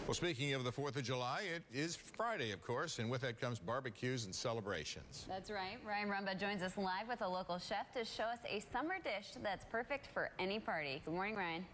Well, speaking of the 4th of July, it is Friday, of course, and with that comes barbecues and celebrations. That's right. Ryan Rumba joins us live with a local chef to show us a summer dish that's perfect for any party. Good morning, Ryan.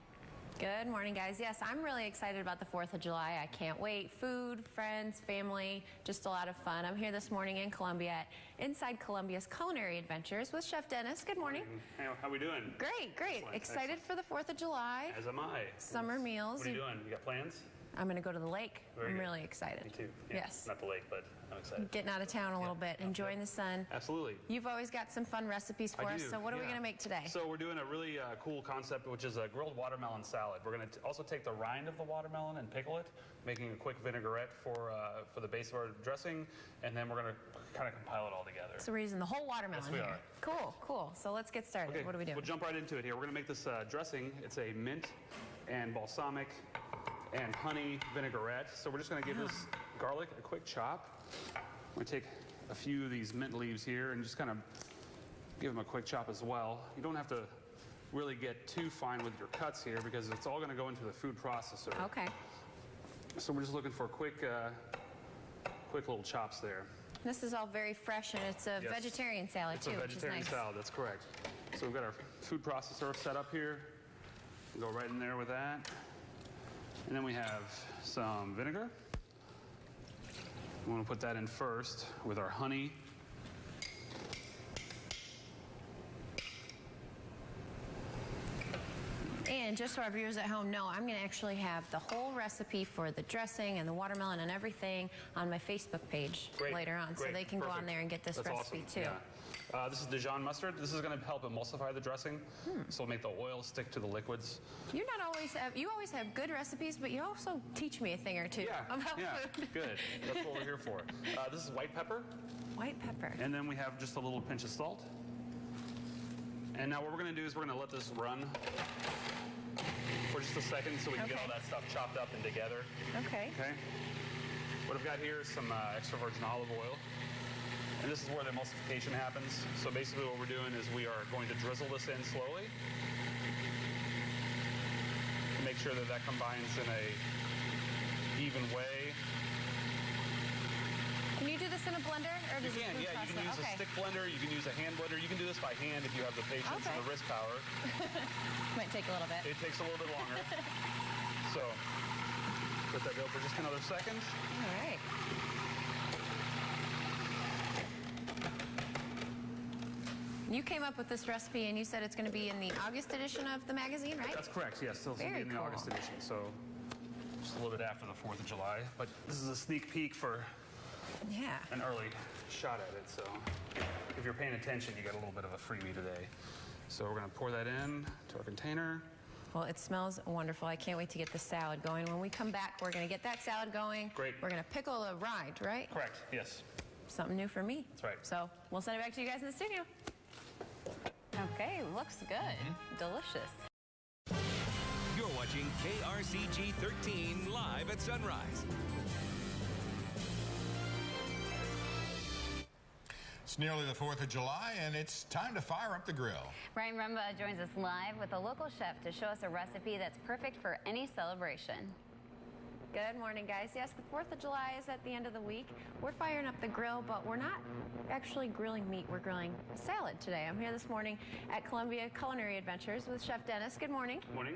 Good morning, guys. Yes, I'm really excited about the 4th of July. I can't wait. Food, friends, family, just a lot of fun. I'm here this morning in Columbia, inside Columbia's Culinary Adventures with Chef Dennis. Good morning. Hey, how we doing? Great, great. Excellent, Excited for the 4th of July. As am I. Summer meals. What are you doing? You got plans? I'm going to go to the lake. Very I'm good. really excited. Me too. Yeah. Yes. Not the lake, but I'm excited. Getting out of town a little bit, enjoying the sun. Absolutely. You've always got some fun recipes for I us, do, so what are we yeah. going to make today? So we're doing a really cool concept, which is a grilled watermelon salad. We're going to also take the rind of the watermelon and pickle it, making a quick vinaigrette for the base of our dressing, and then we're going to kind of compile it all together. So we're using the whole watermelon Yes, we here. are. Cool, cool. So let's get started. Okay, What are we doing? We'll jump right into it here. We're going to make this dressing. It's a mint and balsamic and honey vinaigrette. So we're just going to give this garlic a quick chop. I'm going to take a few of these mint leaves here and just kind of give them a quick chop as well. You don't have to really get too fine with your cuts here because it's all going to go into the food processor. Okay. So we're just looking for quick little chops there. This is all very fresh, and it's a Yes. vegetarian salad, It's too, a which is vegetarian nice. salad, that's correct. So we've got our food processor set up here. We'll go right in there with that. And then we have some vinegar. We want to put that in first with our honey. And just so our viewers at home know, I'm going to actually have the whole recipe for the dressing and the watermelon and everything on my Facebook page later on. So Great, they can go on perfect. there and get this That's recipe, awesome. too. Yeah. This is Dijon mustard. This is going to help emulsify the dressing. So it'll make the oil stick to the liquids. You always have good recipes, but you also teach me a thing or two about food. Good. That's what we're here for. This is white pepper. White pepper. And then we have just a little pinch of salt. And now what we're going to do is we're going to let this run for just a second so we can get all that stuff chopped up and together. Okay. Okay. What I've got here is some extra virgin olive oil. And this is where the emulsification happens. So basically what we're doing is we are going to drizzle this in slowly. Make sure that that combines in a even way. Can you do this in a blender? Or You does can, yeah. You can use a stick blender. You can use a hand blender. You can do this by hand if you have the patience and the wrist power. Might take a little bit. It takes a little bit longer. So let that go for just another second. All right. You came up with this recipe, and you said it's going to be in the August edition of the magazine, right? That's correct, yes. Still Very in the cool. August edition, so just a little bit after the 4th of July. But this is a sneak peek for an early shot at it. So if you're paying attention, you get a little bit of a freebie today. So we're going to pour that in to our container. Well, it smells wonderful. I can't wait to get the salad going. When we come back, we're going to get that salad going. Great. We're going to pickle the rind, right? Correct, yes. Something new for me. That's right. So we'll send it back to you guys in the studio. Okay, looks good. Delicious. You're watching KRCG 13 live at sunrise. It's nearly the 4th of July, and it's time to fire up the grill. Ryan Rumba joins us live with a local chef to show us a recipe that's perfect for any celebration. Good morning, guys. Yes, the 4th of July is at the end of the week. We're firing up the grill, but we're not actually grilling meat. We're grilling a salad today. I'm here this morning at Columbia Culinary Adventures with Chef Dennis. Good morning. Good morning.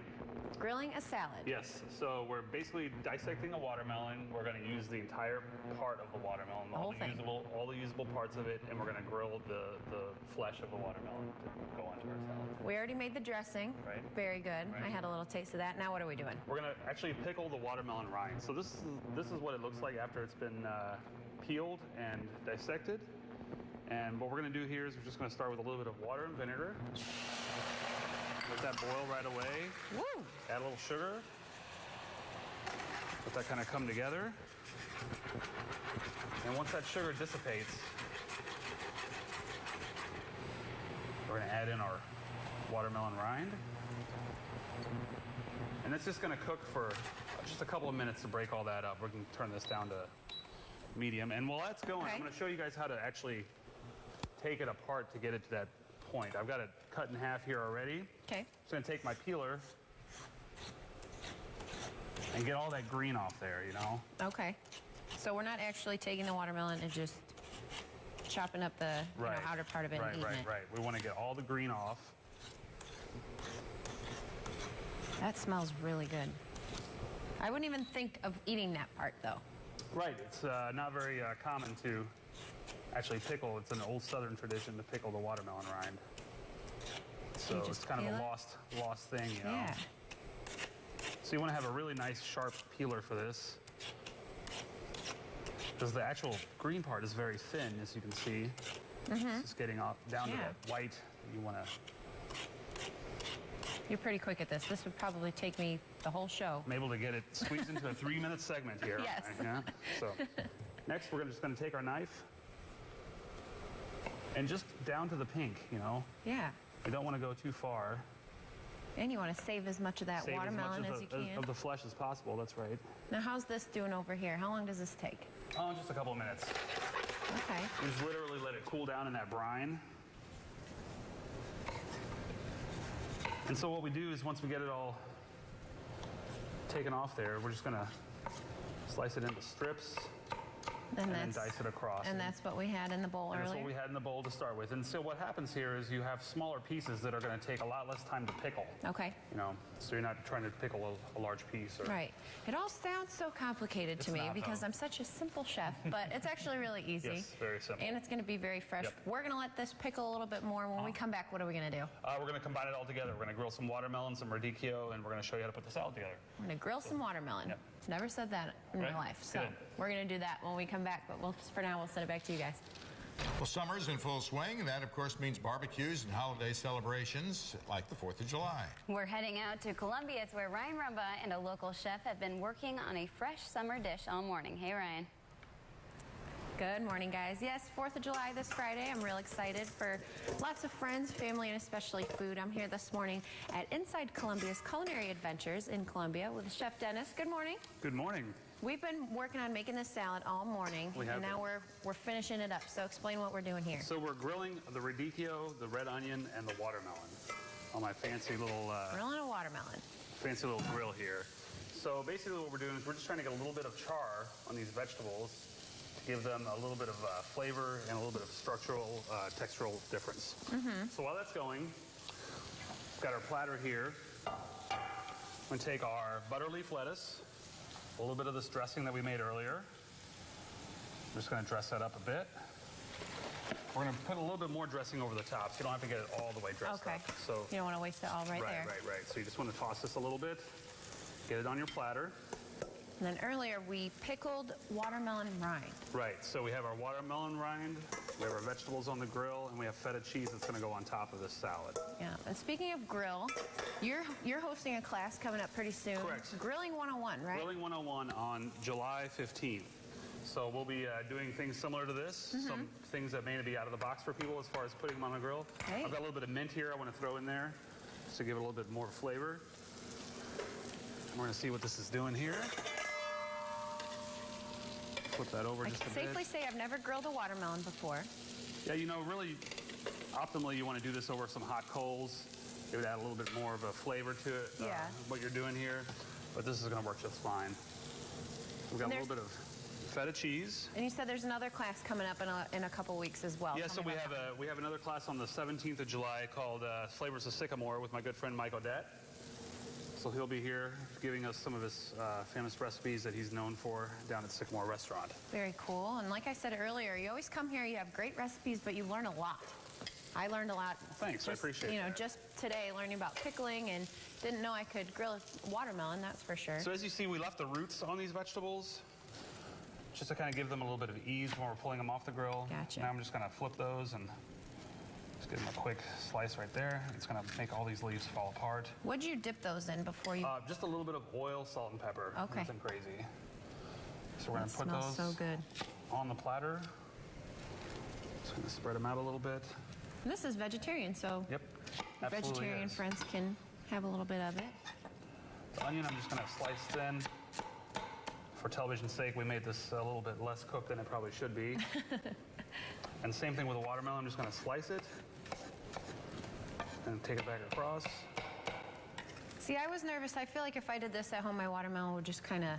Grilling a salad. Yes, so we're basically dissecting a watermelon. We're going to use the entire part of the watermelon, whole thing. all the usable parts of it, and we're going to grill the flesh of the watermelon to go onto our salad. We already made the dressing. Right. Very good. Right. I had a little taste of that. Now what are we doing? We're going to actually pickle the watermelon rind. So this is what it looks like after it's been peeled and dissected. And what we're going to do here is we're just going to start with a little bit of water and vinegar. Let that boil right away. Woo! Add a little sugar. Let that kind of come together. And once that sugar dissipates, we're going to add in our watermelon rind. And it's just going to cook for just a couple of minutes to break all that up. We're going to turn this down to medium. And while that's going, I'm going to show you guys how to actually take it apart to get it to that point. I've got it cut in half here already. Okay. I'm just going to take my peeler and get all that green off there, you know? Okay. So we're not actually taking the watermelon and just chopping up the outer part of it and eating it. Right. We want to get all the green off. That smells really good. I wouldn't even think of eating that part, though. Right. It's not very common to actually pickle. It's an old Southern tradition to pickle the watermelon rind. So it's kind of a lost thing, you know? Yeah. So you want to have a really nice, sharp peeler for this. Because the actual green part is very thin, as you can see. It's just getting down to that white that you want to. You're pretty quick at this. This would probably take me the whole show. I'm able to get it squeezed into a 3-minute segment here. Yes. Right? Yeah. So next, we're just going to take our knife and just down to the pink, you know? Yeah. We don't want to go too far. And you want to save as much of that watermelon as you can. Of the flesh as possible, that's right. Now, how's this doing over here? How long does this take? Oh, just a couple of minutes. Okay. We just literally let it cool down in that brine. And so what we do is once we get it all taken off there, we're just going to slice it into strips and then dice it across. And that's what we had in the bowl earlier? That's what we had in the bowl to start with. And so what happens here is you have smaller pieces that are going to take a lot less time to pickle. Okay. You know, so you're not trying to pickle a large piece. Right. It all sounds so complicated to me because I'm such a simple chef, but it's actually really easy. Yes, very simple. And it's going to be very fresh. Yep. We're going to let this pickle a little bit more. When we come back, what are we going to do? We're going to combine it all together. We're going to grill some watermelon, some radicchio, and we're going to show you how to put the salad together. We're going to grill some watermelon. Yep. Never said that in my life. So we're going to do that when we come back. But for now, we'll send it back to you guys. Well, summer's in full swing, and that, of course, means barbecues and holiday celebrations like the 4th of July. We're heading out to Columbia. It's where Ryan Rumba and a local chef have been working on a fresh summer dish all morning. Hey, Ryan. Good morning, guys. Yes, 4th of July this Friday. I'm real excited for lots of friends, family, and especially food. I'm here this morning at Inside Columbia's Culinary Adventures in Columbia with Chef Dennis. Good morning. Good morning. We've been working on making this salad all morning, and now we're finishing it up. So explain what we're doing here. So we're grilling the radicchio, the red onion, and the watermelon on my fancy little grilling a watermelon. Fancy little grill here. So basically what we're doing is we're just trying to get a little bit of char on these vegetables to give them a little bit of flavor and a little bit of structural, textural difference. So while that's going, we've got our platter here. I'm going to take our butter leaf lettuce, a little bit of this dressing that we made earlier. I'm just going to dress that up a bit. We're going to put a little bit more dressing over the top, so you don't have to get it all the way dressed up. So you don't want to waste it all there. Right. So you just want to toss this a little bit, get it on your platter. And then earlier we pickled watermelon rind. Right, so we have our watermelon rind, we have our vegetables on the grill, and we have feta cheese that's going to go on top of this salad. Yeah, and speaking of grill, you're hosting a class coming up pretty soon. Correct. Grilling 101, right? Grilling 101 on July 15th. So we'll be doing things similar to this, some things that may be out of the box for people as far as putting them on the grill. Right. I've got a little bit of mint here I want to throw in there just to give it a little bit more flavor. We're going to see what this is doing here. Flip that over just a bit. Safely say I've never grilled a watermelon before. Yeah, you know, really, optimally, you want to do this over some hot coals. It would add a little bit more of a flavor to it, what you're doing here. But this is going to work just fine. We've got a little bit of feta cheese. And you said there's another class coming up in a couple weeks as well. Yeah, so we have another class on the 17th of July called Flavors of Sycamore with my good friend Mike Odette. So he'll be here giving us some of his famous recipes that he's known for down at Sycamore Restaurant. Very cool. And like I said earlier, you always come here, you have great recipes, but you learn a lot. I learned a lot. Thanks, I appreciate it. Just today learning about pickling and didn't know I could grill a watermelon, that's for sure. So as you see, we left the roots on these vegetables just to kind of give them a little bit of ease when we're pulling them off the grill. Gotcha. Now I'm just going to flip those and just give them a quick slice right there. It's going to make all these leaves fall apart. What'd you dip those in before you... Just a little bit of oil, salt, and pepper. Okay. Nothing crazy. So we're going to put those so good. on the platter. Just going to spread them out a little bit. And this is vegetarian, so Yep, absolutely vegetarian is. friends can have a little bit of it. The onion I'm just going to slice thin. For television's sake, we made this a little bit less cooked than it probably should be. And same thing with the watermelon. I'm just going to slice it and take it back across. See, I was nervous. I feel like if I did this at home, my watermelon would just kind of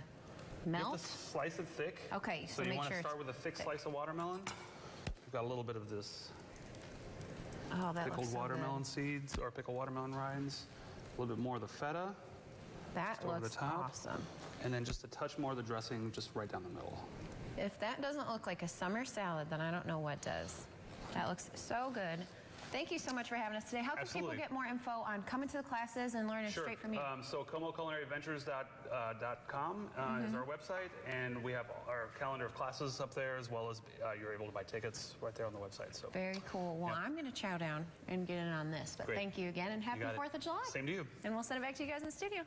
You have melt. to slice it thick. Okay, so you make want sure to start it's with a thick thick. slice of watermelon. We've got a little bit of this Oh, that pickled looks so watermelon good. seeds or pickled watermelon rinds. A little bit more of the feta. That Just over the looks top. awesome. And then just a touch more of the dressing just right down the middle. If that doesn't look like a summer salad, then I don't know what does. That looks so good. Thank you so much for having us today. How can Absolutely. people get more info on coming to the classes and learning Sure. straight from you? So ComoCulinarYadventures.com is our website, and we have our calendar of classes up there, as well as you're able to buy tickets right there on the website. So Very cool. Well, Yeah. I'm going to chow down and get in on this. But Great. thank you again, and happy got it. 4th of July. Same to you. And we'll send it back to you guys in the studio.